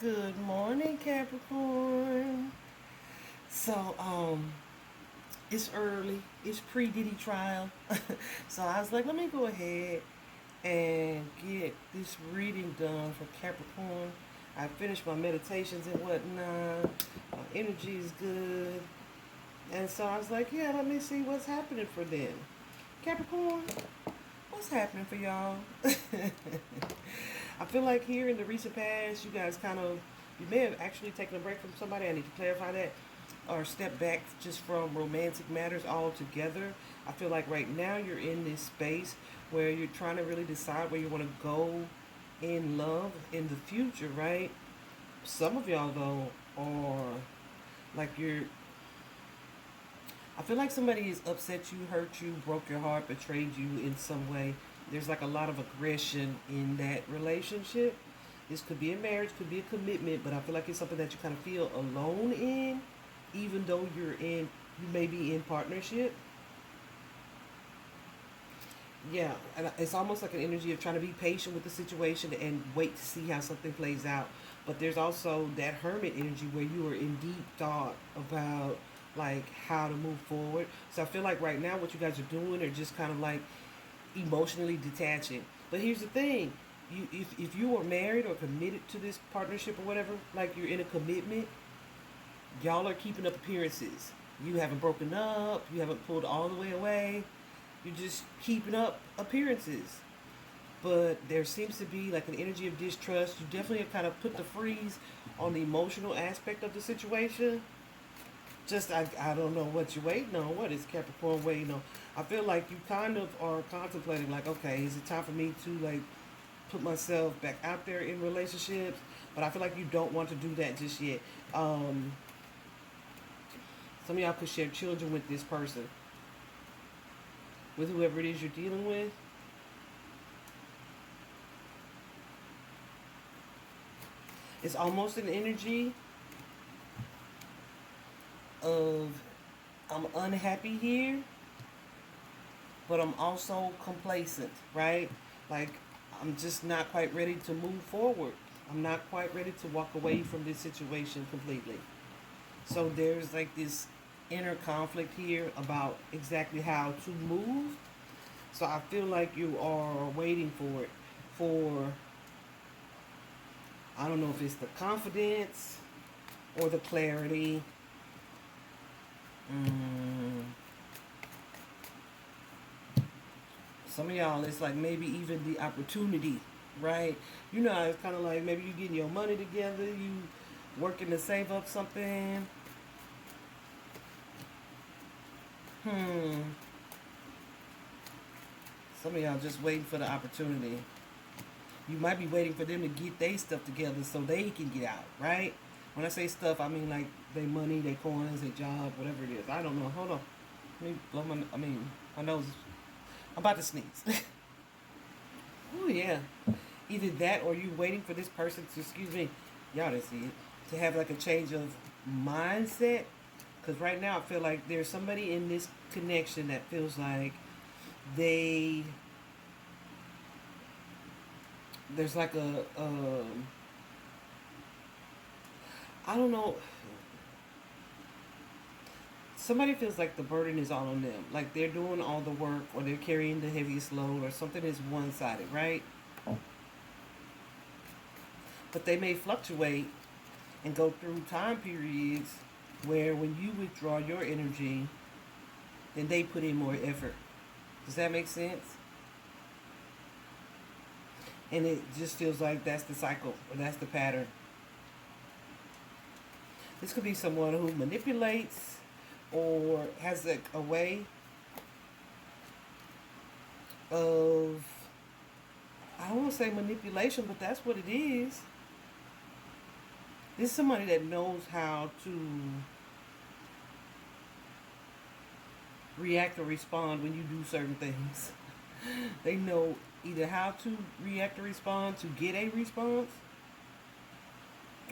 Good morning, Capricorn. So, it's early. It's pre-Diddy trial. So I was like, let me go ahead and get this reading done for Capricorn. I finished my meditations and whatnot. My energy is good. And so I was like, yeah, let me see what's happening for them. Capricorn, what's happening for y'all? I feel like here in the recent past, you guys you may have actually taken a break from somebody. I need to clarify that. Or step back just from romantic matters altogether. I feel like right now you're in this space where you're trying to really decide where you want to go in love in the future, right? Some of y'all, though, are like I feel like somebody has upset you, hurt you, broke your heart, betrayed you in some way. There's like a lot of aggression in that relationship. This could be a marriage, could be a commitment, but I feel like it's something that you kind of feel alone in, even though you may be in partnership. Yeah, and it's almost like an energy of trying to be patient with the situation and wait to see how something plays out. But there's also that hermit energy where you are in deep thought about like how to move forward. So I feel like right now what you guys are doing are just kind of like emotionally detaching. But here's the thing. If you are married or committed to this partnership or whatever, like you're in a commitment, y'all are keeping up appearances. You haven't broken up, you haven't pulled all the way away. You're just keeping up appearances. But there seems to be like an energy of distrust. You definitely have kind of put the freeze on the emotional aspect of the situation. Just I don't know what you're waiting on. What is Capricorn waiting on? I feel like you kind of are contemplating like, okay, is it time for me to like put myself back out there in relationships? But I feel like you don't want to do that just yet. Some of y'all could share children with this person, with whoever it is you're dealing with. It's almost an energy of I'm unhappy here, but I'm also complacent, right? Like I'm just not quite ready to move forward. I'm not quite ready to walk away from this situation completely. So there's like this inner conflict here about exactly how to move. So I feel like you are waiting for it. For, I don't know if it's the confidence or the clarity. Some of y'all, it's like maybe even the opportunity, right? You know, it's kind of like maybe you getting your money together, you working to save up something. Some of y'all just waiting for the opportunity. You might be waiting for them to get their stuff together so they can get out, right? When I say stuff, I mean like their money, their coins, their job, whatever it is. I don't know. Hold on. Let me blow my nose. I'm about to sneeze. Oh, yeah. Either that or you waiting for this person to, excuse me, y'all didn't see it, to have like a change of mindset. Because right now I feel like there's somebody in this connection that feels like they, there's like I don't know, somebody feels like the burden is all on them. Like they're doing all the work or they're carrying the heaviest load or something is one-sided, right? But they may fluctuate and go through time periods where when you withdraw your energy, then they put in more effort. Does that make sense? And it just feels like that's the cycle or that's the pattern. This could be someone who manipulates or has a way of, I don't want to say manipulation, but that's what it is. This is somebody that knows how to react or respond when you do certain things. They know either how to react or respond to get a response,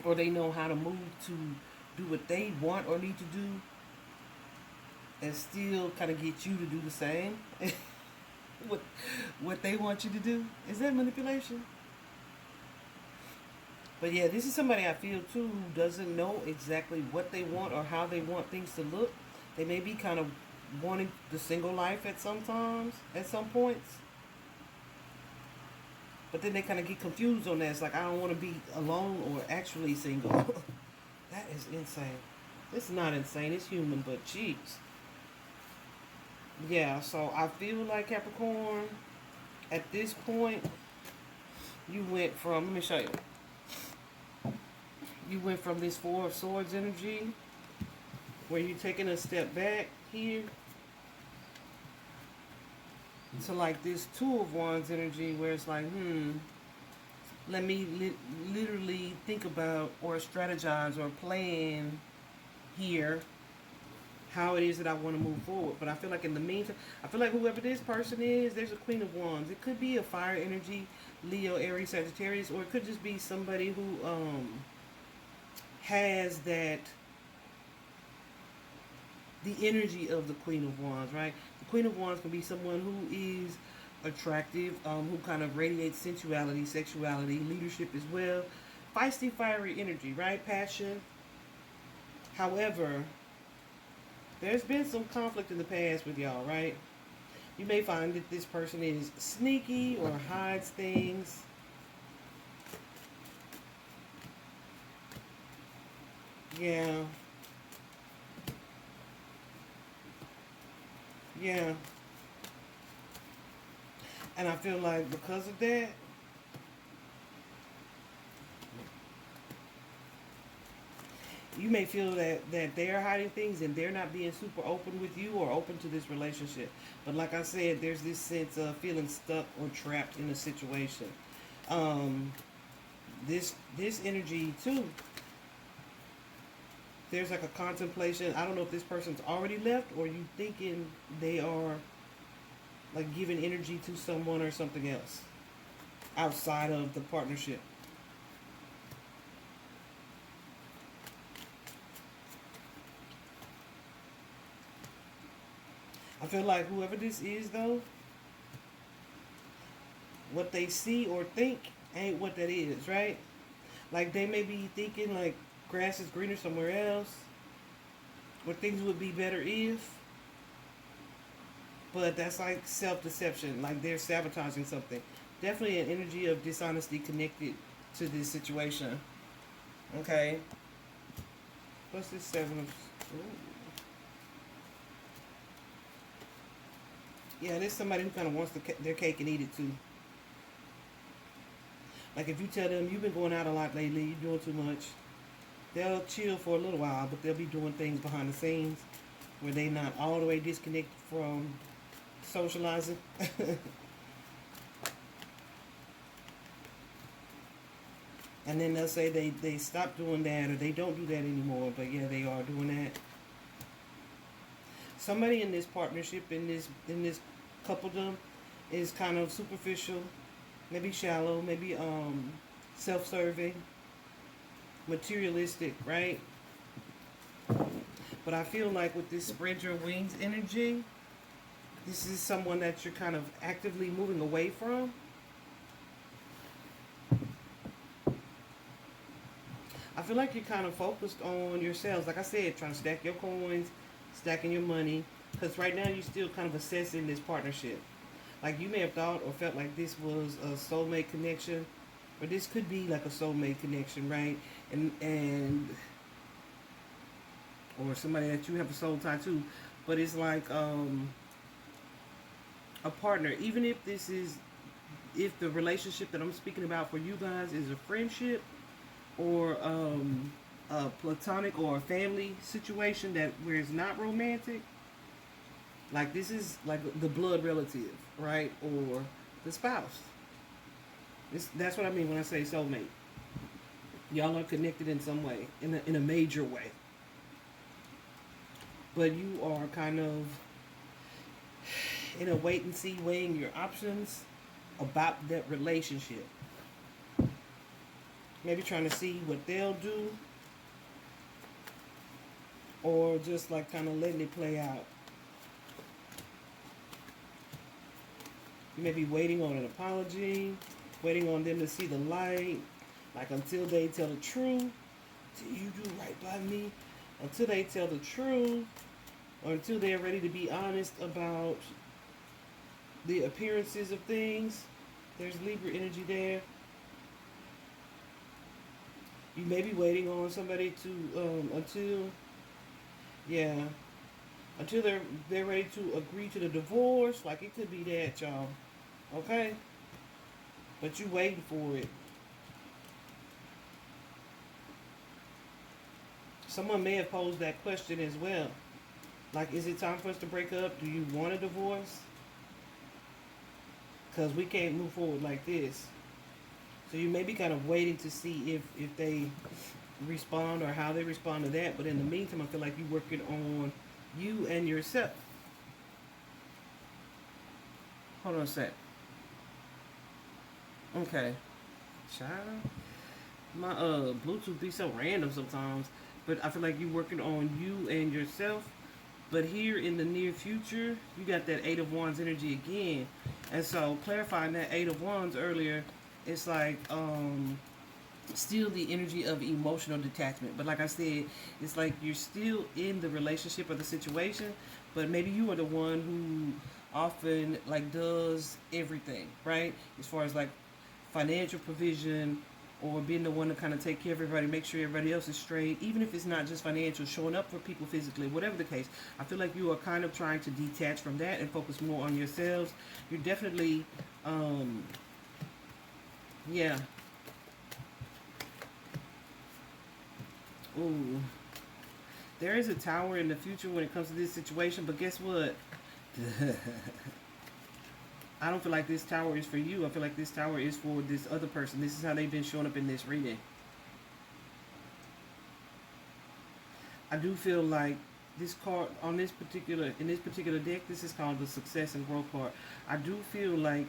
or they know how to move to do what they want or need to do and still kind of get you to do the same. what they want you to do. Is that manipulation? But yeah, this is somebody I feel too who doesn't know exactly what they want or how they want things to look. They may be kind of wanting the single life at some times, at some points. But then they kind of get confused on that. It's like, I don't want to be alone or actually single. That is insane. It's not insane. It's human, but jeez. Yeah, so I feel like Capricorn, at this point, you went from, let me show you. You went from this Four of Swords energy, where you're taking a step back here, to like this Two of Wands energy, where it's like, let me literally think about or strategize or plan here how it is that I want to move forward. But I feel like in the meantime, I feel like whoever this person is, there's a Queen of Wands. It could be a fire energy, Leo, Aries, Sagittarius, or it could just be somebody who has that, the energy of the Queen of Wands, right? The Queen of Wands can be someone who is attractive, who kind of radiates sensuality, sexuality, leadership as well. Feisty, fiery energy, right? Passion. However, there's been some conflict in the past with y'all, right? You may find that this person is sneaky or hides things. Yeah. Yeah. And I feel like because of that, you may feel that they're hiding things and they're not being super open with you or open to this relationship. But like I said, there's this sense of feeling stuck or trapped in a situation. Um, this energy too, there's like a contemplation. I don't know if this person's already left or you thinking they are like giving energy to someone or something else outside of the partnership. I feel like whoever this is though, what they see or think ain't what that is, right? Like they may be thinking like grass is greener somewhere else, or things would be better if, but that's like self-deception, like they're sabotaging something. Definitely an energy of dishonesty connected to this situation. Okay. What's this seven of... Ooh. Yeah, there's somebody who kind of wants their cake and eat it too. Like if you tell them you've been going out a lot lately, you're doing too much, they'll chill for a little while, but they'll be doing things behind the scenes where they not all the way disconnected from socializing. And then they'll say they stop doing that or they don't do that anymore, but yeah, they are doing that. Somebody in this partnership, in this coupledom, is kind of superficial, maybe shallow, maybe self-serving, materialistic, right? But I feel like with this spread your wings energy, this is someone that you're kind of actively moving away from. I feel like you're kind of focused on yourselves. Like I said, trying to stack your coins, stacking your money. Because right now you're still kind of assessing this partnership. Like you may have thought or felt like this was a soulmate connection. Or this could be like a soulmate connection, right? And or somebody that you have a soul tie to. But it's like a partner. Even if this is, if the relationship that I'm speaking about for you guys is a friendship or a platonic or a family situation that where it's not romantic, like this is like the blood relative, right, or the spouse. That's what I mean when I say soulmate. Y'all are connected in some way, in a major way, but you are kind of in a wait and see, weighing your options about that relationship. Maybe trying to see what they'll do, or just like kind of letting it play out. You may be waiting on an apology, waiting on them to see the light, Like until they tell the truth, till you do right by me, until they tell the truth, or until they're ready to be honest about the appearances of things. There's Libra energy there. You may be waiting on somebody to until yeah until they're ready to agree to the divorce. Like it could be that, y'all. Okay, but you waiting for it. Someone may have posed that question as well. Like, is it time for us to break up? Do you want a divorce? Because we can't move forward like this. So you may be kind of waiting to see if they respond or how they respond to that. But in the meantime, I feel like you're working on you and yourself. Hold on a sec. Okay. Child. My Bluetooth be so random sometimes. But I feel like you're working on you and yourself. But here in the near future, you got that Eight of Wands energy again. And so clarifying that Eight of Wands earlier, it's like still the energy of emotional detachment. But like I said, it's like you're still in the relationship or the situation, but maybe you are the one who often like does everything, right? As far as like financial provision, or being the one to kind of take care of everybody, make sure everybody else is straight, even if it's not just financial, showing up for people physically, whatever the case. I feel like you are kind of trying to detach from that and focus more on yourselves. You're definitely, yeah. Ooh. There is a tower in the future when it comes to this situation, but guess what? I don't feel like this tower is for you. I feel like this tower is for this other person. This is how they've been showing up in this reading. I do feel like this card on in this particular deck, this is called the Success and Growth card. I do feel like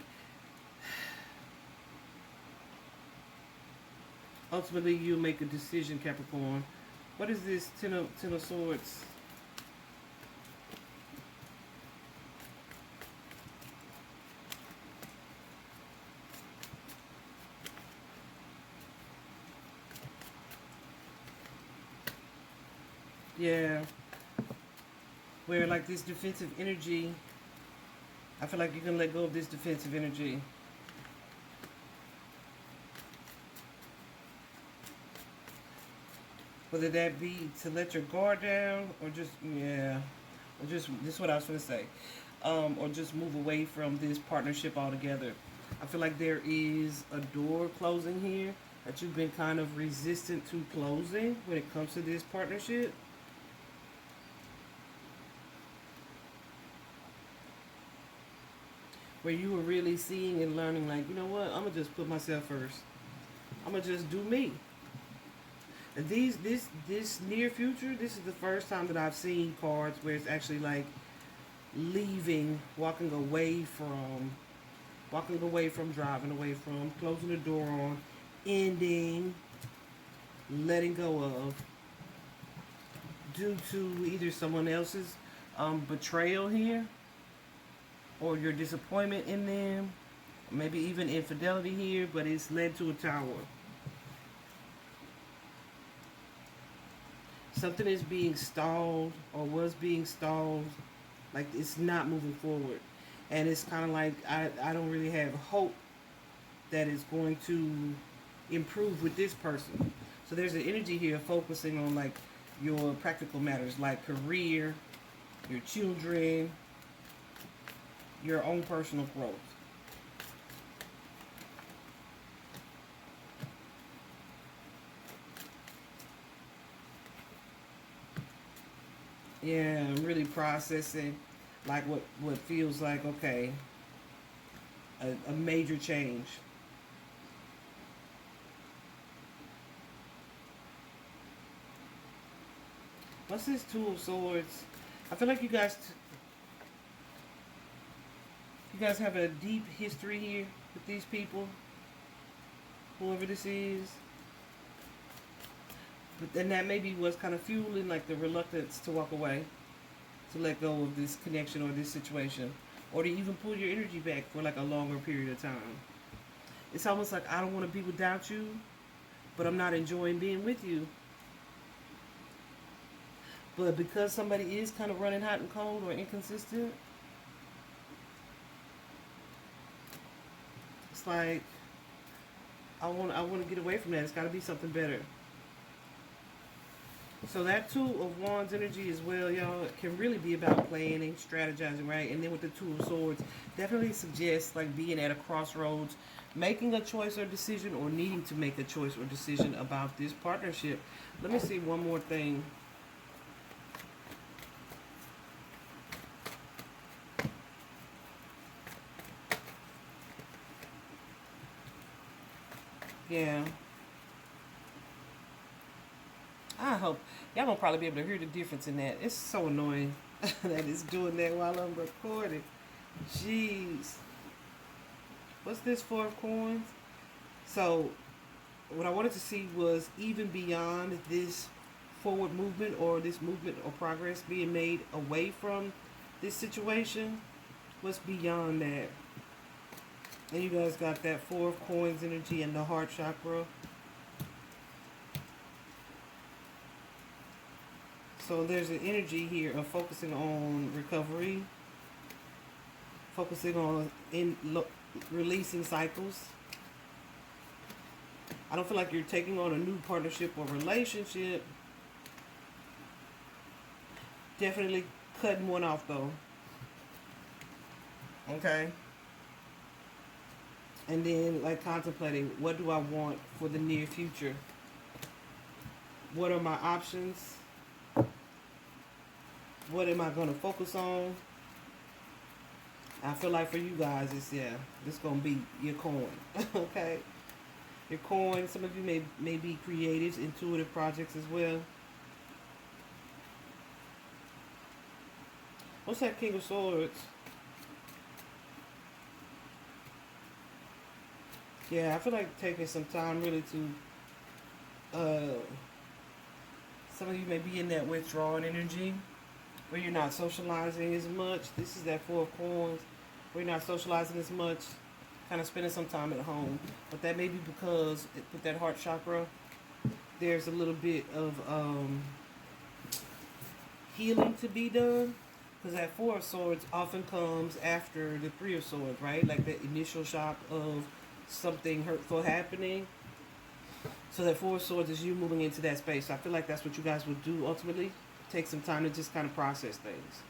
ultimately you'll make a decision, Capricorn. What is this Ten of Swords? Yeah. Where like this defensive energy, I feel like you can let go of this defensive energy. Whether that be to let your guard down or just, yeah, or just, this is what I was going to say, or just move away from this partnership altogether. I feel like there is a door closing here that you've been kind of resistant to closing when it comes to this partnership. Where you were really seeing and learning, like, you know what, I'm going to just put myself first. I'm going to just do me. And this near future, this is the first time that I've seen cards where it's actually like leaving, walking away from, driving away from, closing the door on, ending, letting go of, due to either someone else's betrayal here, or your disappointment in them, maybe even infidelity here, but it's led to a tower. Something is being stalled or was being stalled, like it's not moving forward. And it's kind of like I don't really have hope that it's going to improve with this person. So there's an energy here focusing on like your practical matters, like career, your children, your own personal growth. Yeah, I'm really processing like what feels like, okay, a major change. What's this Two of Swords? I feel like you guys have a deep history here with these people, whoever this is. But then that maybe was kind of fueling like the reluctance to walk away, to let go of this connection or this situation, or to even pull your energy back for like a longer period of time. It's almost like I don't want to be without you, but I'm not enjoying being with you. But because somebody is kind of running hot and cold or inconsistent, it's like I want to get away from that. It's got to be something better. So that Two of Wands energy as well, y'all, can really be about planning, strategizing, right? And then with the Two of Swords, definitely suggests like being at a crossroads, making a choice or decision, or needing to make a choice or decision about this partnership. Let me see one more thing. Yeah. I hope y'all gonna probably be able to hear the difference in that. It's so annoying that it's doing that while I'm recording. Jeez. What's this Four of Coins? So what I wanted to see was even beyond this forward movement or this movement or progress being made away from this situation. What's beyond that? And you guys got that Four of Coins energy and the heart chakra. So there's an energy here of focusing on recovery, focusing on releasing cycles. I don't feel like you're taking on a new partnership or relationship. Definitely cutting one off though. Okay. And then like contemplating, what do I want for the near future? What are my options? What am I going to focus on? I feel like for you guys, it's going to be your coin. Okay? Your coin. Some of you may be creatives, intuitive projects as well. What's that King of Swords? Yeah, I feel like taking some time really to, some of you may be in that withdrawing energy, where you're not socializing as much. This is that Four of Coins, where you're not socializing as much, kind of spending some time at home. But that may be because with that heart chakra, there's a little bit of healing to be done. Because that Four of Swords often comes after the Three of Swords, right? Like that initial shock of something hurtful happening. So that Four of Swords is you moving into that space. So I feel like that's what you guys would do ultimately. Take some time to just kind of process things.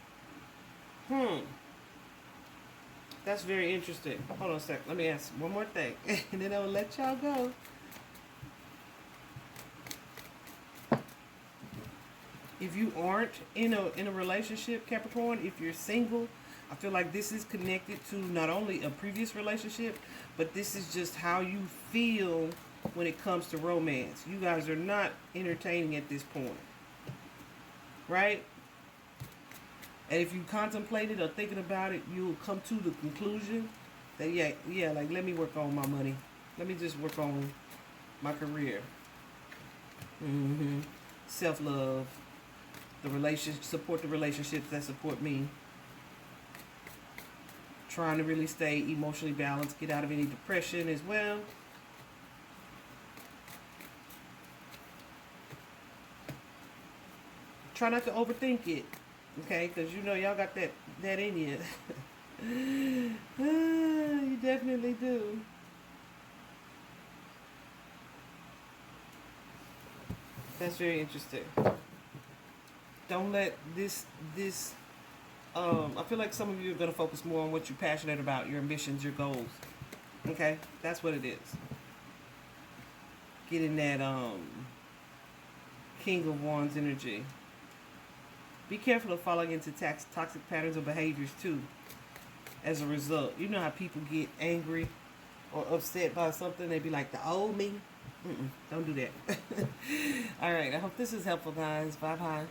That's very interesting. Hold on a sec. Let me ask one more thing. And then I'll let y'all go. If you aren't in a relationship, Capricorn, if you're single, I feel like this is connected to not only a previous relationship, but this is just how you feel when it comes to romance. You guys are not entertaining at this point. Right? And if you contemplate it or thinking about it, you'll come to the conclusion that like let me work on my money. Let me just work on my career. Self-love. Support the relationships that support me. Trying to really stay emotionally balanced, get out of any depression as well. Try not to overthink it, okay? Because you know y'all got that in you. You definitely do. That's very interesting. Don't let this I feel like some of you are going to focus more on what you're passionate about, your ambitions, your goals. Okay? That's what it is. Getting that King of Wands energy. Be careful of falling into toxic patterns or behaviors too. As a result, you know how people get angry or upset by something, they be like, the old me. Don't do that. All right, I hope this is helpful, guys. Bye bye.